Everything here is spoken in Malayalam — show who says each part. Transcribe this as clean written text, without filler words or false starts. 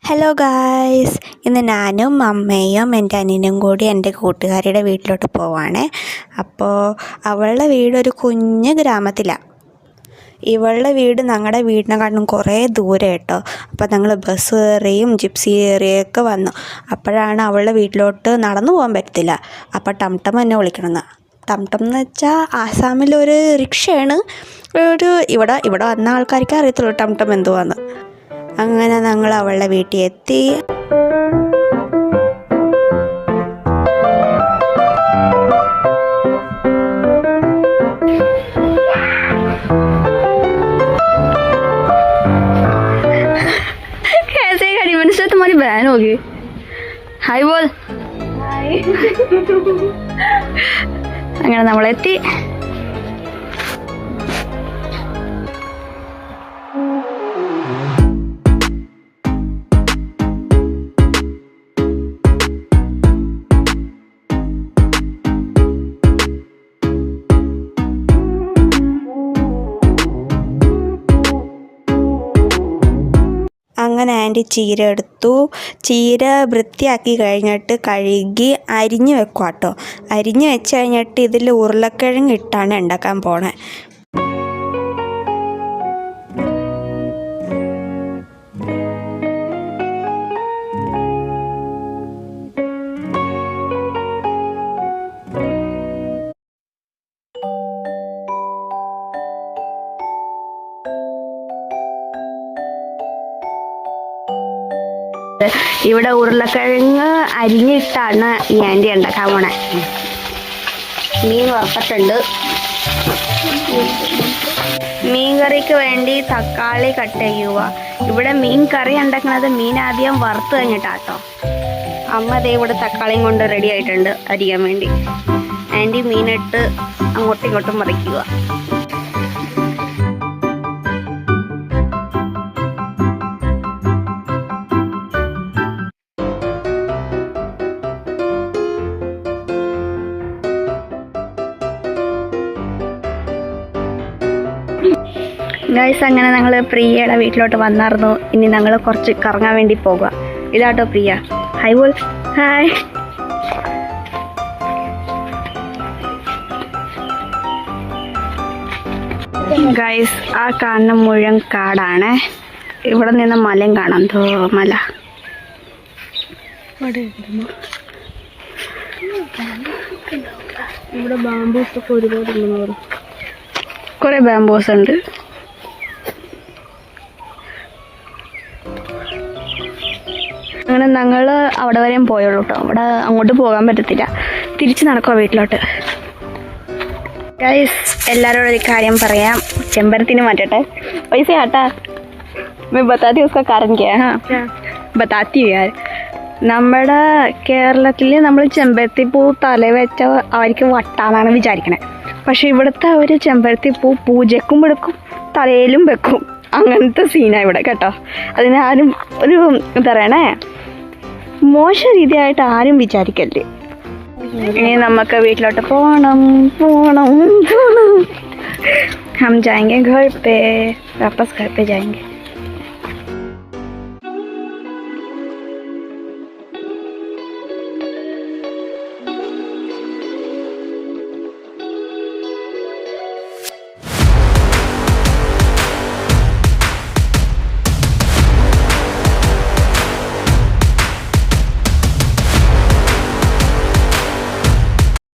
Speaker 1: ഹലോ ഗായ്സ്, ഇന്ന് ഞാനും അമ്മയും എൻ്റെ അനിയനും കൂടി എൻ്റെ കൂട്ടുകാരിയുടെ വീട്ടിലോട്ട് പോവാണ്. അപ്പോൾ അവളുടെ വീടൊരു കുഞ്ഞ് ഗ്രാമത്തിലാണ്. ഇവളുടെ വീട് ഞങ്ങളുടെ വീടിനെക്കാട്ടും കുറേ ദൂരെ കേട്ടോ. അപ്പോൾ ഞങ്ങൾ ബസ് കയറിയും ജിപ്സി കയറിയൊക്കെ വന്നു. അപ്പോഴാണ് അവളുടെ വീട്ടിലോട്ട് നടന്നു പോകാൻ പറ്റത്തില്ല. അപ്പോൾ ടംടം എന്നെ വിളിക്കണമെന്ന്. ടംടം എന്ന് വെച്ചാൽ ആസാമിലൊരു റിക്ഷയാണ്. ഇവിടെ വന്ന ആൾക്കാർക്ക് അറിയത്തുള്ളൂ ടംടം എന്തുവാന്ന്. അങ്ങനെ ഞങ്ങൾ അവളുടെ വീട്ടിൽ എത്തി.
Speaker 2: कैसे खड़ी मैंने सोचा तुम्हारी बहन होगी. हाय बोल. हाय. അങ്ങനെ നമ്മളെത്തി.
Speaker 1: അങ്ങനെ ആൻറ്റി ചീര എടുത്തു. ചീര വൃത്തിയാക്കി കഴിഞ്ഞിട്ട് കഴുകി അരിഞ്ഞ് വെക്കുക കേട്ടോ. അരിഞ്ഞ് വെച്ച് കഴിഞ്ഞിട്ട് ഇതിൽ ഉരുളക്കിഴങ്ങ് ഇട്ടാണ് ഉണ്ടാക്കാൻ പോണേ.
Speaker 2: ഇവിടെ ഉരുളക്കിഴങ്ങ് അരിഞ്ഞിട്ടാണ് ഈ ആൻറ്റി ഉണ്ടാക്കാൻ പോണേ. മീൻ വറുത്തിട്ടുണ്ട്. മീൻ കറിക്ക് വേണ്ടി തക്കാളി കട്ട് ചെയ്യുക. ഇവിടെ മീൻ കറി ഉണ്ടാക്കുന്നത് മീൻ ആദ്യം വറുത്ത് കഴിഞ്ഞിട്ടാട്ടോ. അമ്മ ദേ ഇവിടെ തക്കാളിയും കൊണ്ട് റെഡി ആയിട്ടുണ്ട് അരിയാൻ വേണ്ടി. ആൻറ്റി മീനിട്ട് അങ്ങോട്ടും ഇങ്ങോട്ടും മറിക്കുക. ഗൈസ്, അങ്ങനെ ഞങ്ങൾ പ്രിയയുടെ വീട്ടിലോട്ട് വന്നായിരുന്നു. ഇനി ഞങ്ങൾ കുറച്ച് കറങ്ങാൻ വേണ്ടി പോകുക. ഇതാട്ടോ പ്രിയ. ഹായ് ബോൾ. ഹായ്. ഗൈസ്, ആ കാണുന്ന മുഴുവൻ കാടാണ്. ഇവിടെ നിന്ന് മലയും കാണാം. മല ഇവിടെ ബാംബൂസ് ഒക്കെ ഒരുപാട് ഉണ്ടെന്ന്. കുറേ ബാംബൂസ് ഉണ്ട്. അങ്ങനെ ഞങ്ങൾ അവിടെ വരെയും പോയുള്ളൂ കേട്ടോ. അവിടെ അങ്ങോട്ട് പോകാൻ പറ്റത്തില്ല. തിരിച്ച് നടക്കുക വീട്ടിലോട്ട്. ഗൈസ്, എല്ലാവരോടും ഒരു കാര്യം പറയാം. ചെമ്പരത്തിന് മാറ്റട്ടെ പൈസ ആട്ടാ. मैं बताती उसका कारण क्या है. हाँ, बताती हूँ यार. നമ്മുടെ കേരളത്തിൽ നമ്മൾ ചെമ്പരത്തിപ്പൂ തല വെച്ച അവർക്ക് വട്ടാന്നാണ് വിചാരിക്കണേ. പക്ഷെ ഇവിടുത്തെ അവർ ചെമ്പരത്തിപ്പൂ പൂജക്കും എടുക്കും, തലയിലും വെക്കും. അങ്ങനത്തെ സീനാണ് ഇവിടെ കേട്ടോ. അതിനാരും ഒരു എന്താ പറയണേ, മോശം രീതിയായിട്ട് ആരും വിചാരിക്കല്ലേ. ഇനി നമുക്ക് വീട്ടിലോട്ട് പോകണം. हम जाएंगे घर पे, वापस घर पे जाएंगे.